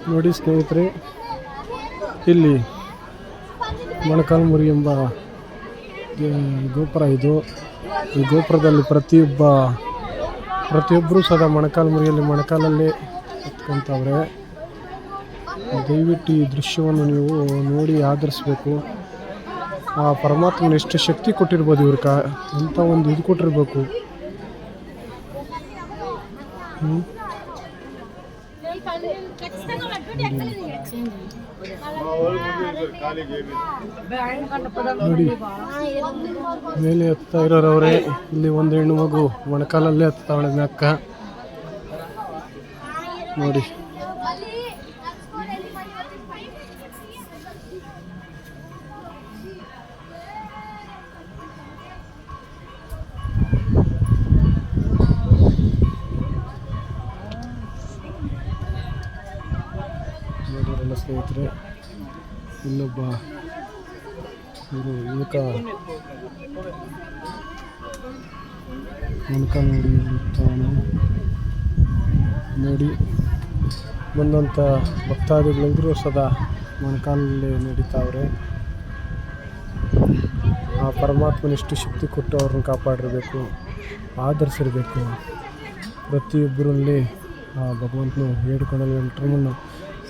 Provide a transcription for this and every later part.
ನೋಡಿ ಸ್ನೇಹಿತರೆ, ಇಲ್ಲಿ ಮೊಣಕಾಲ್ಮುರಿ ಎಂಬ ಗೋಪುರ ಇದು. ಈ ಗೋಪುರದಲ್ಲಿ ಪ್ರತಿಯೊಬ್ಬರೂ ಸದಾ ಮೊಣಕಾಲ್ಮುರಿಯಲ್ಲಿ ಮೊಣಕಾಲಲ್ಲೇ ಎತ್ಕೊಂತವ್ರೆ. ದಯವಿಟ್ಟು ಈ ದೃಶ್ಯವನ್ನು ನೀವು ನೋಡಿ ಆದರಿಸ್ಬೇಕು. ಆ ಪರಮಾತ್ಮನ ಎಷ್ಟು ಶಕ್ತಿ ಕೊಟ್ಟಿರ್ಬೋದು ಇವ್ರಿಗೆ, ಅಂತ ಒಂದು ಇದು ಕೊಟ್ಟಿರ್ಬೇಕು. ನೋಡಿ ಮೇಲೆ ಹತ್ತಾ ಇರೋರವ್ರೆ. ಇಲ್ಲಿ ಒಂದು ಹೆಣ್ಣು ಮಗು ಮೊಣಕಾಲಲ್ಲೇ ಹತ್ತಾವಳೆ ಮ್ಯಾಕ್ಕ. ನೋಡಿ ನೋಡಿರಲ್ಲ ಸ್ನೇಹಿತರೆ, ಇಲ್ಲೊಬ್ಬ ಯುವಕ ಮೊಣಕಾಲು ನೋಡಿ ಬಂದಂಥ ಭಕ್ತಾದಿಗಳೆಲ್ಲರೂ ಸದಾ ಮೊಣಕಾಲಲ್ಲಿ ನಡೀತಾವ್ರೆ. ಆ ಪರಮಾತ್ಮನಿಷ್ಟು ಶಕ್ತಿ ಕೊಟ್ಟು ಅವ್ರನ್ನ ಕಾಪಾಡಿರಬೇಕು, ಆಧರಿಸಿರಬೇಕು. ಪ್ರತಿಯೊಬ್ಬರಲ್ಲಿ ಆ ಭಗವಂತನು ಬೇಡಿಕೊಳ್ಳಲು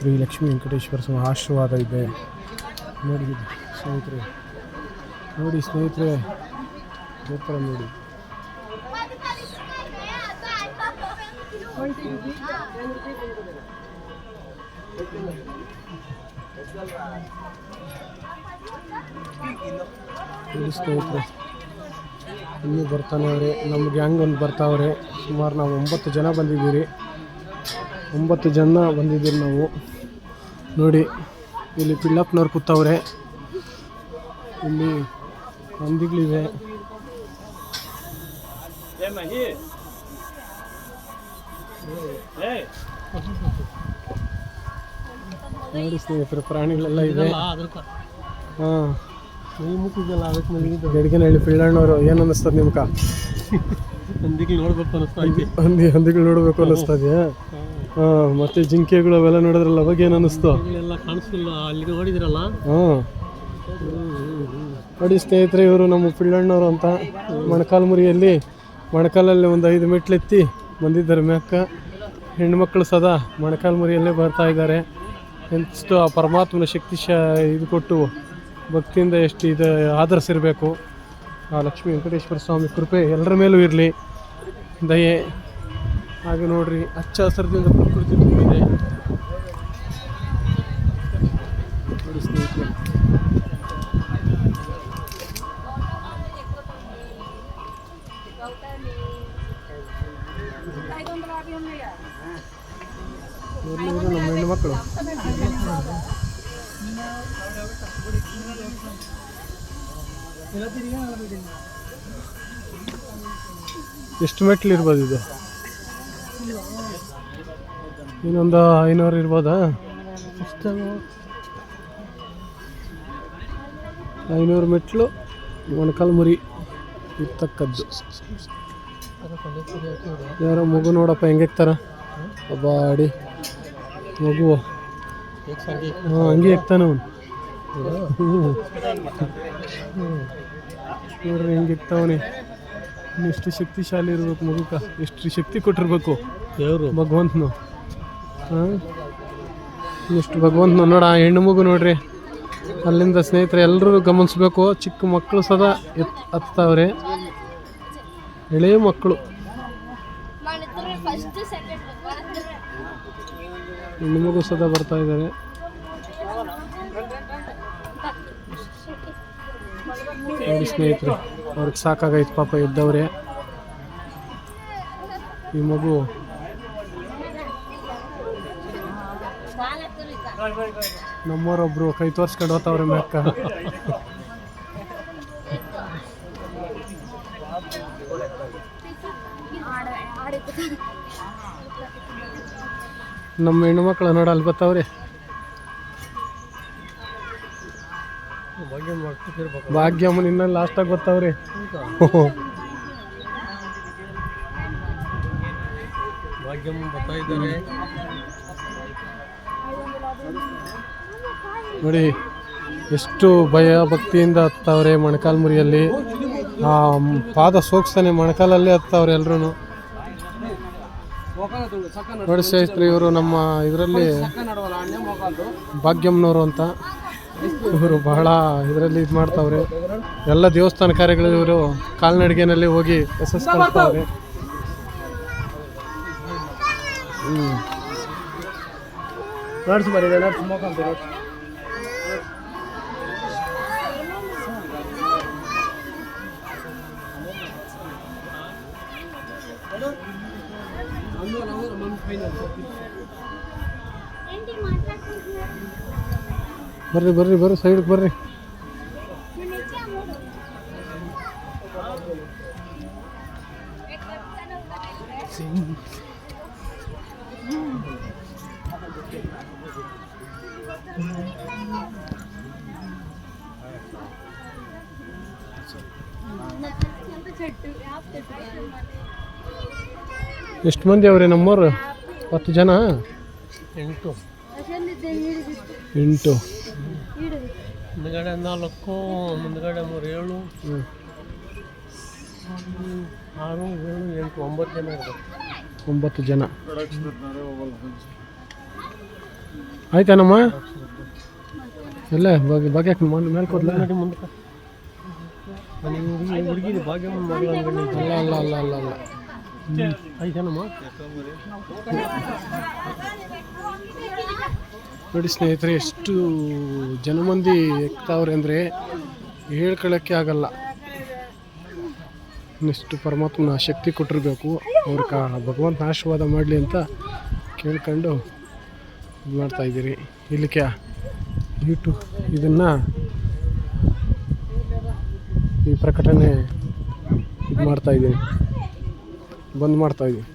ಶ್ರೀ ಲಕ್ಷ್ಮೀ ವೆಂಕಟೇಶ್ವರ ಸ್ವಾಮಿ ಆಶೀರ್ವಾದ ಇದೆ. ನೋಡಿ ಸ್ನೇಹಿತರೆ ಗೋಪುರ ನೋಡಿ. ಸ್ನೇಹಿತರೆ ಇನ್ನೂ ಬರ್ತಾನೆ ಅವ್ರೆ. ನಮ್ಮ ಗ್ಯಾಂಗ್ ಒಂದು ಬರ್ತಾವ್ರೆ. ಸುಮಾರು ನಾವು 9 ಜನ ಬಂದಿದ್ದೀರಿ. 9 ಜನ ಬಂದಿದ್ದೀರಿ ನಾವು. ನೋಡಿ ಇಲ್ಲಿ ಪಿಳ್ಳಪ್ಪನವ್ರು ಕೂತವ್ರೆ. ಇಲ್ಲಿ ಹಂದಿಗಳಿವೆ. ನೋಡಿ ಸ್ನೇಹಿತರೆ, ಪ್ರಾಣಿಗಳೆಲ್ಲ ಇದೆ. ಹಾಂ ಗಡಿಗೆನಹಳ್ಳಿ ಪಿಳ್ಳಣ್ಣವರು ಏನು ಅನ್ನಿಸ್ತದೆ ನಿಮ್ಗೆ? ಹಂದಿಗಳು ನೋಡ್ಬೇಕು ಅನ್ನಿಸ್ತದೆಯಾ? ಹಾಂ, ಮತ್ತೆ ಜಿಂಕೆಗಳು ಅವೆಲ್ಲ ನೋಡಿದ್ರಲ್ಲ, ಅವಾಗ ಏನು ಅನ್ನಿಸ್ತು? ಹಾಂ ನೋಡಿ ಸ್ನೇಹಿತರೆ, ಇವರು ನಮ್ಮ ಪಿಳ್ಳಣ್ಣವರು ಅಂತ ಮೊಣಕಾಲ್ಮುರಿಯಲ್ಲಿ ಮೊಣಕಾಲಲ್ಲಿ ಒಂದು 5 ಮೆಟ್ಲೆತ್ತಿ ಬಂದಿದ್ದಾರೆ ಮ್ಯಾಕ್ಕ. ಹೆಣ್ಮಕ್ಳು ಸದಾ ಮೊಣಕಾಲ್ಮುರಿಯಲ್ಲೇ ಬರ್ತಾ ಇದ್ದಾರೆ. ಎಷ್ಟು ಆ ಪರಮಾತ್ಮನ ಶಕ್ತಿ ಇದು ಕೊಟ್ಟು ಭಕ್ತಿಯಿಂದ ಎಷ್ಟು ಇದು ಆಧರಿಸಿರಬೇಕು. ಆ ಲಕ್ಷ್ಮೀ ವೆಂಕಟೇಶ್ವರ ಸ್ವಾಮಿ ಕೃಪೆ ಎಲ್ಲರ ಮೇಲೂ ಇರಲಿ, ದಯೆ. ಹಾಗೆ ನೋಡ್ರಿ, ಹಚ್ಚ ಹಸಿರದಿಂದ ಪ್ರಕೃತಿ ತುಂಬಿದೆ. ನೋಡಿ ಸ್ನೇಹಿತರೆ, ನಮ್ಮ ಹೆಣ್ಣುಮಕ್ಕಳು ಎಷ್ಟು ಮೆಟ್ಲು ಇರ್ಬೋದು ಇದು? ಇನ್ನೊಂದು 500 ಇರ್ಬೋದಾ? 500 ಮೆಟ್ಲು ಮೊಣಕಾಲ್ಮುರಿ ಇರ್ತಕ್ಕದ್ದು. ಯಾರೋ ಮಗು ನೋಡಪ್ಪ ಹೆಂಗೆಕ್ತಾರ ಬಾಡಿ ಮಗು. ಹಾಂ, ಹಂಗೆ ಎಕ್ತಾನ ಅವನು. ನೋಡ್ರಿ ಹೆಂಗೆ ಎಕ್ತಾವನೆ. ಎಷ್ಟು ಶಕ್ತಿಶಾಲಿ ಇರ್ಬೇಕು ಮಗುಕ, ಎಷ್ಟು ಶಕ್ತಿ ಕೊಟ್ಟಿರ್ಬೇಕು ದೇವರು ಭಗವಂತನು. ಹಾಂ, ಎಷ್ಟು ಭಗವಂತನು ನೋಡ. ಆ ಹೆಣ್ಣು ಮಗು ನೋಡ್ರಿ ಅಲ್ಲಿಂದ. ಸ್ನೇಹಿತರೆ ಎಲ್ಲರೂ ಗಮನಿಸ್ಬೇಕು, ಚಿಕ್ಕ ಮಕ್ಕಳು ಸದಾ ಹತ್ತಾವ್ರೆ, ಎಳೆಯ ಮಕ್ಕಳು. ಹೆಣ್ಣು ಮಗು ಸದಾ ಬರ್ತಾ ಇದ್ದಾರೆ. ನೋಡಿ ಸ್ನೇಹಿತರೆ, ಅವ್ರಿಗೆ ಸಾಕಾಗೈತೆ ಪಾಪ, ಎದ್ದವ್ರೆ. ಈ ಮಗು ನಮ್ಮವರೊಬ್ರು ಕೈ ತೋರಿಸ್ಕೊಂಡು ಹೋಗ್ತಾವ್ರೆ ಮ್ಯಾಕ್ಕ. ನಮ್ಮ ಹೆಣ್ಣುಮಕ್ಳು ನೋಡ ಅಲ್ಲಿ ಬರ್ತಾವ್ರೆ. ಭಾಗ್ಯಮ್ಮನ ಇನ್ನ ಲಾಸ್ಟಾಗಿ ಬರ್ತಾವ್ರಿ. ಭಾಗ್ಯಮ್ಮ ಬರ್ತಾ ಇದ್ದಾರೆ. ನೋಡಿ ಎಷ್ಟು ಭಯ ಭಕ್ತಿಯಿಂದ ಹತ್ತವ್ರೆ ಮೊಣಕಾಲ್ಮುರಿಯಲ್ಲಿ. ಆ ಪಾದ ಸೋಕ್ಸ್ತಾನೆ ಮೊಣಕಾಲಲ್ಲೇ ಹತ್ತವ್ರೆ ಎಲ್ರೂ. ನೋಡಿ ಸ್ನೇಹಿತರೆ, ಇವರು ನಮ್ಮ ಇದರಲ್ಲಿ ಭಾಗ್ಯಮ್ಮನವರು ಅಂತ, ಇವರು ಬಹಳ ಇದರಲ್ಲಿ ಇದು ಮಾಡ್ತಾವ್ರೆ. ಎಲ್ಲ ದೇವಸ್ಥಾನ ಕಾರ್ಯಗಳು ಇವರು ಕಾಲ್ನಡಿಗೆನಲ್ಲಿ ಹೋಗಿ ಯಶಸ್ವಿಸ್ತಾವ್ರೆ. ಬರ್ರಿ ಬರ್ರಿ ಬರ್ರಿ, ಸೈಡ್ಗೆ ಬರ್ರಿ. ಎಷ್ಟು ಮಂದಿ ಅವ್ರೆ ನಮ್ಮವ್ರು? 10 ಜನ? 8 ಮುಂದ್ಗಡೆ 4, ಮುಂದ್ಗಡೆ 3, 7, 6, 7, 8, 9 ಜನ ಇರ್ಬೇಕು. 9 ಜನ ಆಯ್ತಾನಮ್ಮ. ಎಲ್ಲ ಭಾಗ್ಯ ಮೇಲ್ಕೋದ್ಲ ಹುಡುಗಿ ಭಾಗ್ಯಮ್ಮ ಅಲ್ಲ ಆಯ್ತಾನಮ್ಮ. ನೋಡಿ ಸ್ನೇಹಿತರೆ, ಎಷ್ಟು ಜನಮಂದಿ ಎಕ್ತಾವ್ರೆ ಅಂದರೆ ಹೇಳ್ಕೊಳ್ಳೋಕ್ಕೆ ಆಗಲ್ಲ. ಇನ್ನೆಷ್ಟು ಪರಮಾತ್ಮನ ಶಕ್ತಿ ಕೊಟ್ಟಿರಬೇಕು, ಅವ್ರ ಭಗವಂತನ ಆಶೀರ್ವಾದ ಮಾಡಲಿ ಅಂತ ಕೇಳ್ಕೊಂಡು ಇದು ಮಾಡ್ತಾಯಿದ್ದೀರಿ. ಇಲ್ಲಿಕ್ಕೆ ಇದನ್ನು ಈ ಪ್ರಕಟಣೆ ಇದು ಮಾಡ್ತಾಯಿದ್ದೀನಿ, ಬಂದ್ ಮಾಡ್ತಾಯಿದ್ದೀನಿ.